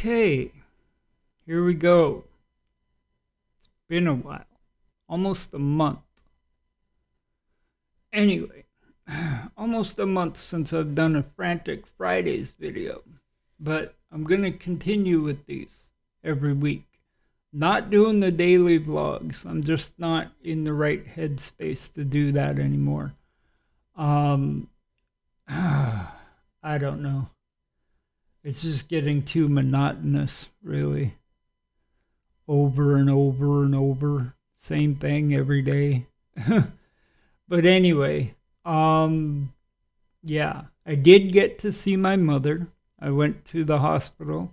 Okay, here we go. It's been a while, almost a month. Anyway, almost a month since I've done a Frantic Fridays video, but I'm going to continue with these every week. Not doing the daily vlogs. I'm just not in the right headspace to do that anymore. I don't know. It's just getting too monotonous, really. Over and over and over. Same thing every day. But anyway, yeah, I did get to see my mother. I went to the hospital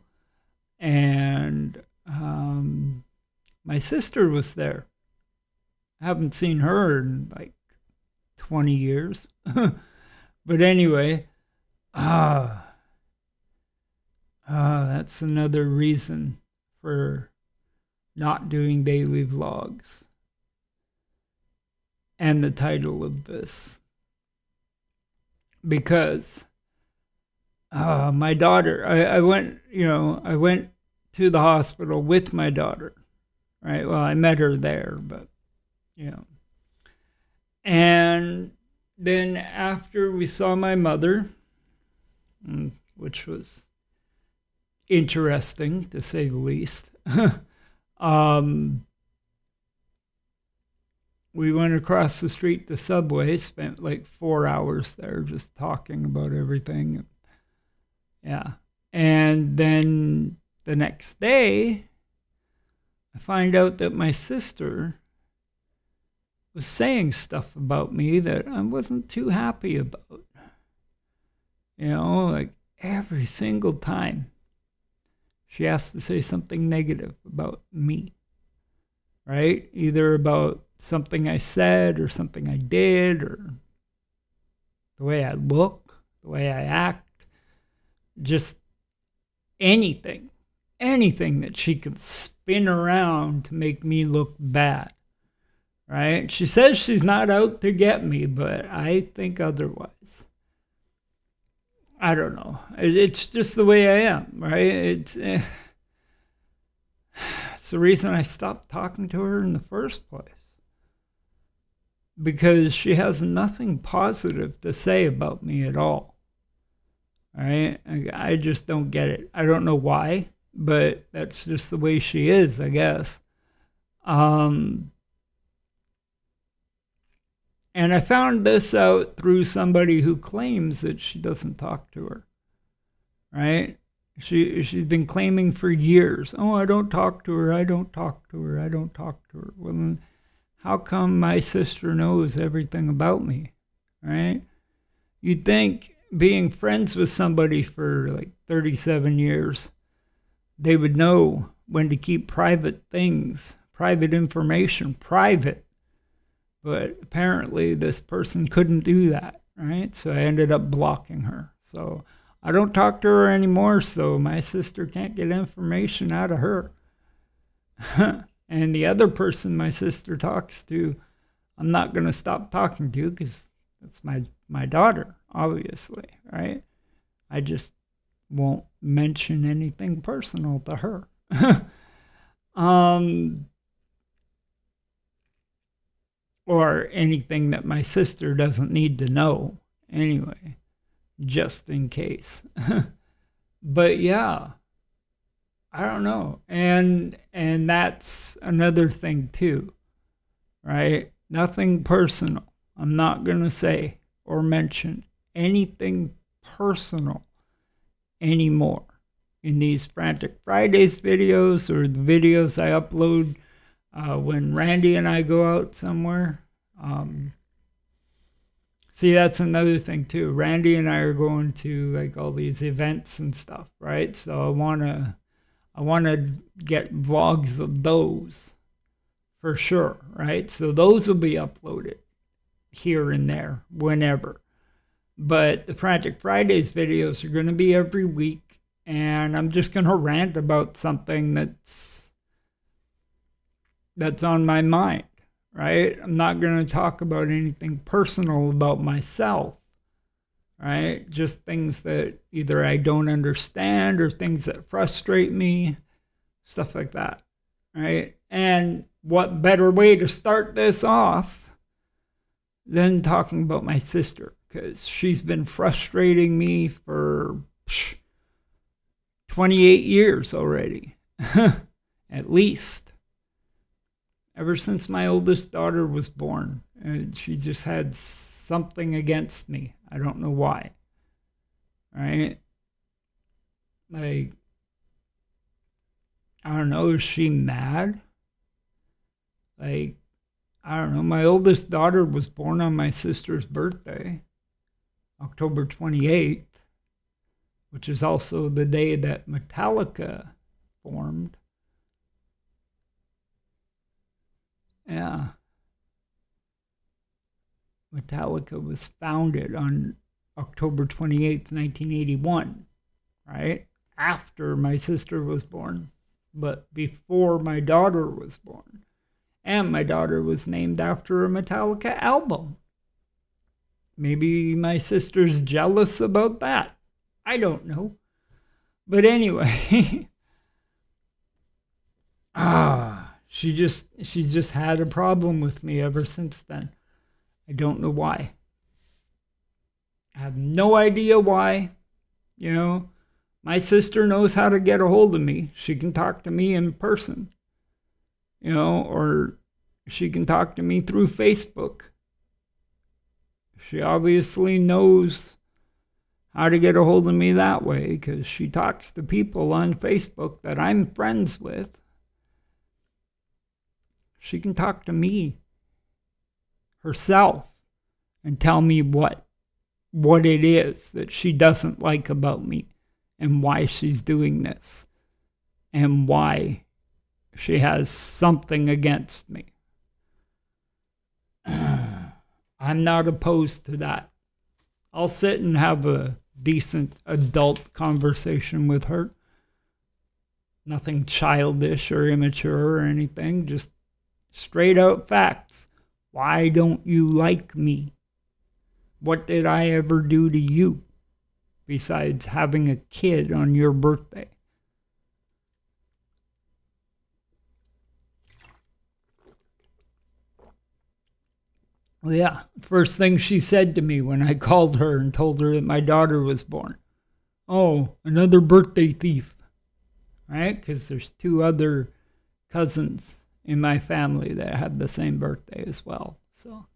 and my sister was there. I haven't seen her in like 20 years. But anyway, that's another reason for not doing daily vlogs. And the title of this. Because my daughter, I went to the hospital with my daughter. Right? Well, I met her there, but, And then after we saw my mother, which was interesting to say the least, we went across the street to Subway, spent like 4 hours there just talking about everything. Yeah. And then the next day, I find out that my sister was saying stuff about me that I wasn't too happy about. Like every single time she has to say something negative about me, right? Either about something I said or something I did or the way I look, the way I act, just anything that she could spin around to make me look bad, right? She says she's not out to get me, but I think otherwise. I don't know. It's just the way I am, right? It's the reason I stopped talking to her in the first place. Because she has nothing positive to say about me at all. Right? I just don't get it. I don't know why, but that's just the way she is, I guess. And I found this out through somebody who claims that she doesn't talk to her. Right? She's been claiming for years, oh, I don't talk to her, I don't talk to her, I don't talk to her. Well, then how come my sister knows everything about me, right? You'd think being friends with somebody for like 37 years, they would know when to keep private things, private information, private. But apparently this person couldn't do that, right? So I ended up blocking her. So I don't talk to her anymore, so my sister can't get information out of her. And the other person my sister talks to, I'm not going to stop talking to because that's my daughter, obviously, right? I just won't mention anything personal to her. Or anything that my sister doesn't need to know anyway, just in case. But yeah. I don't know. And that's another thing too, right? Nothing personal. I'm not going to say or mention anything personal anymore in these Frantic Fridays videos or the videos I upload when Randy and I go out somewhere. See, that's another thing too. Randy and I are going to like all these events and stuff, right? So I want to get vlogs of those for sure, right? So those will be uploaded here and there, whenever. But the Frantic Fridays videos are going to be every week, and I'm just going to rant about something that's on my mind, right? I'm not going to talk about anything personal about myself, right? Just things that either I don't understand or things that frustrate me, stuff like that, right? And what better way to start this off than talking about my sister? Because she's been frustrating me for 28 years already, at least. Ever since my oldest daughter was born, and she just had something against me. I don't know why. Right? Like, I don't know, is she mad? Like, I don't know. My oldest daughter was born on my sister's birthday, October 28th, which is also the day that Metallica formed. Yeah. Metallica was founded on October 28th, 1981, right? After my sister was born, but before my daughter was born. And my daughter was named after a Metallica album. Maybe my sister's jealous about that. I don't know. But anyway, she just had a problem with me ever since then. I don't know why. I have no idea why. You know, my sister knows how to get a hold of me. She can talk to me in person, you know, or she can talk to me through Facebook. She obviously knows how to get a hold of me that way because she talks to people on Facebook that I'm friends with. She can talk to me herself and tell me what it is that she doesn't like about me and why she's doing this and why she has something against me. I'm not opposed to that. I'll sit and have a decent adult conversation with her. Nothing childish or immature or anything, just straight out facts. Why don't you like me? What did I ever do to you besides having a kid on your birthday? Well, yeah, first thing she said to me when I called her and told her that my daughter was born. Oh, another birthday thief. Right? Because there's 2 other cousins in my family that have the same birthday as well. So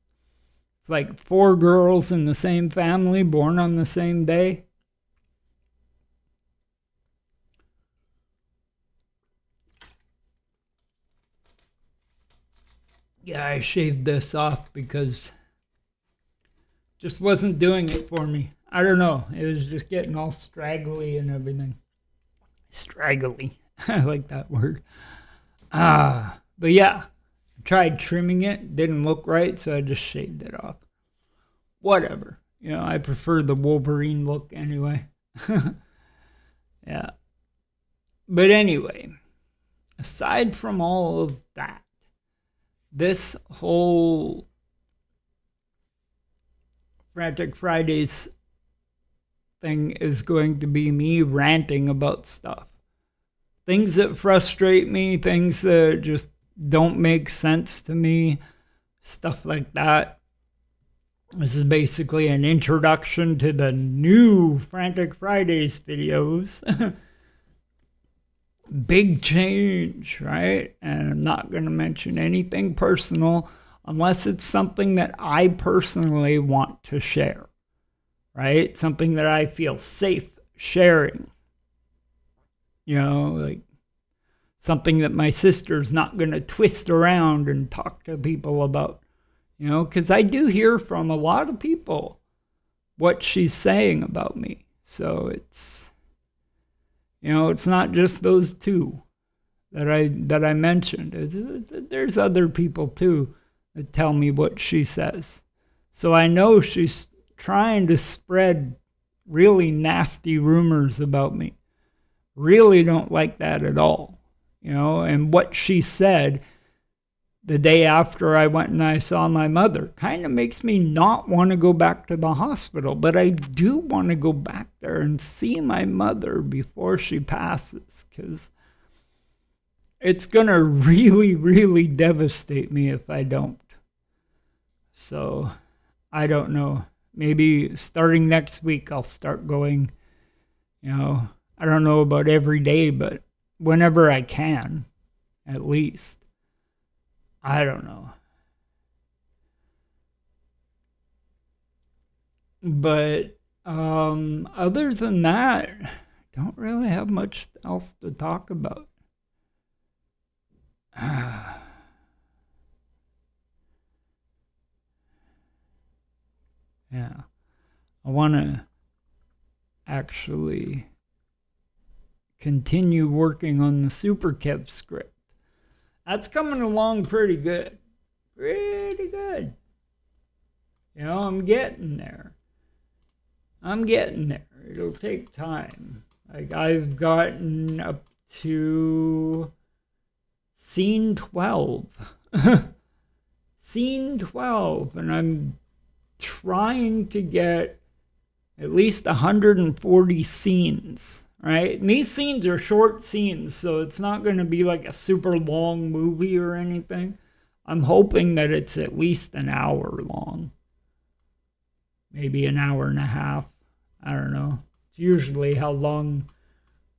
it's like 4 girls in the same family born on the same day. Yeah, I shaved this off because it just wasn't doing it for me. I don't know. It was just getting all straggly and everything. Straggly. I like that word. But yeah, I tried trimming it. Didn't look right, so I just shaved it off. Whatever. You know, I prefer the Wolverine look anyway. Yeah. But anyway, aside from all of that, this whole Frantic Fridays thing is going to be me ranting about stuff. Things that frustrate me, things that just don't make sense to me, stuff like that. This is basically an introduction to the new Frantic Fridays videos. Big change, right? And I'm not going to mention anything personal unless it's something that I personally want to share, right? Something that I feel safe sharing. You know, like something that my sister's not going to twist around and talk to people about. You know, because I do hear from a lot of people what she's saying about me. So it's, you know, it's not just those 2 that I mentioned. There's other people too that tell me what she says. So I know she's trying to spread really nasty rumors about me. Really don't like that at all. You know, and what she said the day after I went and I saw my mother. Kind of makes me not want to go back to the hospital, but I do want to go back there and see my mother before she passes, because it's going to really, really devastate me if I don't. So I don't know. Maybe starting next week, I'll start going, I don't know about every day, but whenever I can, at least. I don't know. But other than that, don't really have much else to talk about. Yeah. I want to actually continue working on the Super Kev script. That's coming along pretty good. Pretty good. I'm getting there. It'll take time. Like, I've gotten up to scene 12. Scene 12. And I'm trying to get at least 140 scenes, right? And these scenes are short scenes, so it's not going to be like a super long movie or anything. I'm hoping that it's at least an hour long. Maybe an hour and a half. I don't know. It's usually how long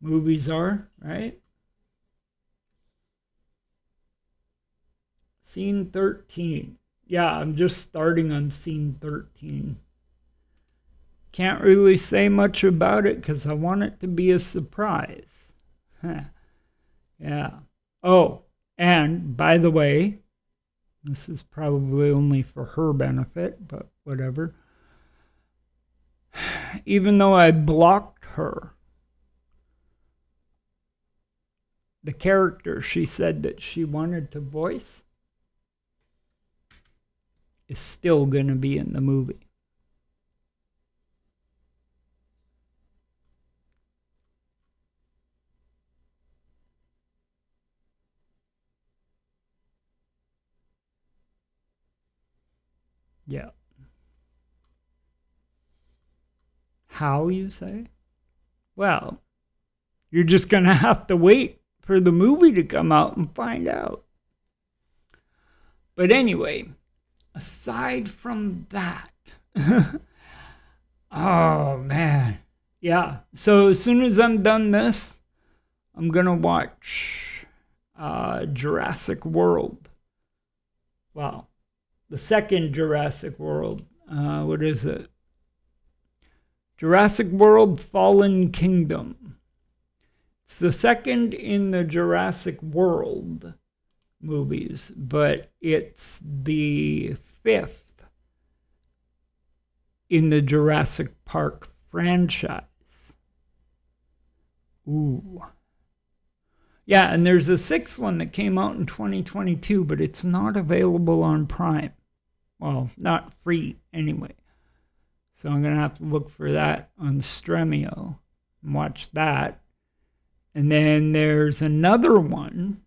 movies are, right? Scene 13. Yeah, I'm just starting on scene 13. Can't really say much about it because I want it to be a surprise. Yeah. Oh, and by the way, this is probably only for her benefit, but whatever. Even though I blocked her, the character she said that she wanted to voice is still going to be in the movie. Yeah. How, you say? Well, you're just going to have to wait for the movie to come out and find out. But anyway, aside from that, oh man, yeah. So as soon as I'm done this, I'm going to watch Jurassic World. Well, the second Jurassic World. What is it? Jurassic World Fallen Kingdom. It's the second in the Jurassic World movies, but it's the fifth in the Jurassic Park franchise. Ooh. Yeah, and there's a sixth one that came out in 2022, but it's not available on Prime. Well, not free anyway. So I'm going to have to look for that on Stremio and watch that. And then there's another one,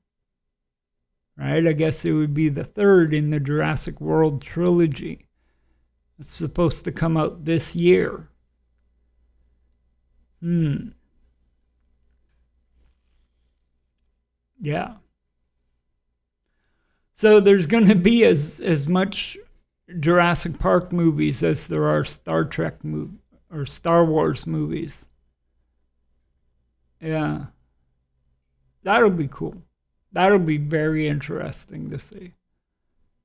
right? I guess it would be the third in the Jurassic World trilogy. It's supposed to come out this year. Yeah. So there's going to be as much Jurassic Park movies as there are Star Trek movies or Star Wars movies. Yeah. That'll be cool. That'll be very interesting to see.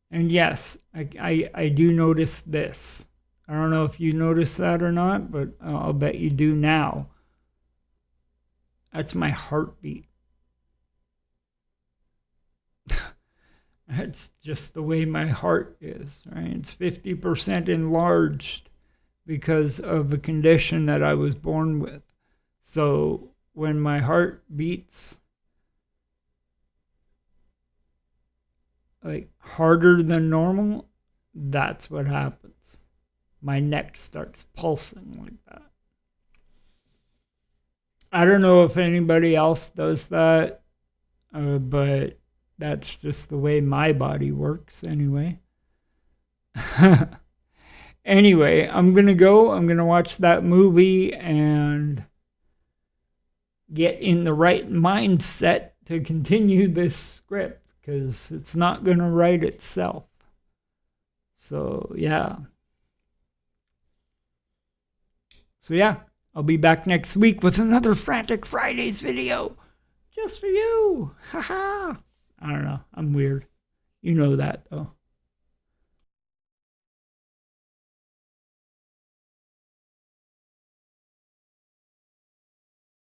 And yes, I do notice this. I don't know if you notice that or not, but I'll bet you do now. That's my heartbeat. That's just the way my heart is, right? It's 50% enlarged because of a condition that I was born with. So when my heart beats like harder than normal, that's what happens. My neck starts pulsing like that. I don't know if anybody else does that, but That's just the way my body works anyway. Anyway, I'm going to go. I'm going to watch that movie and get in the right mindset to continue this script because it's not going to write itself. So, yeah. I'll be back next week with another Frantic Fridays video just for you. Haha. I don't know. I'm weird. You know that, though.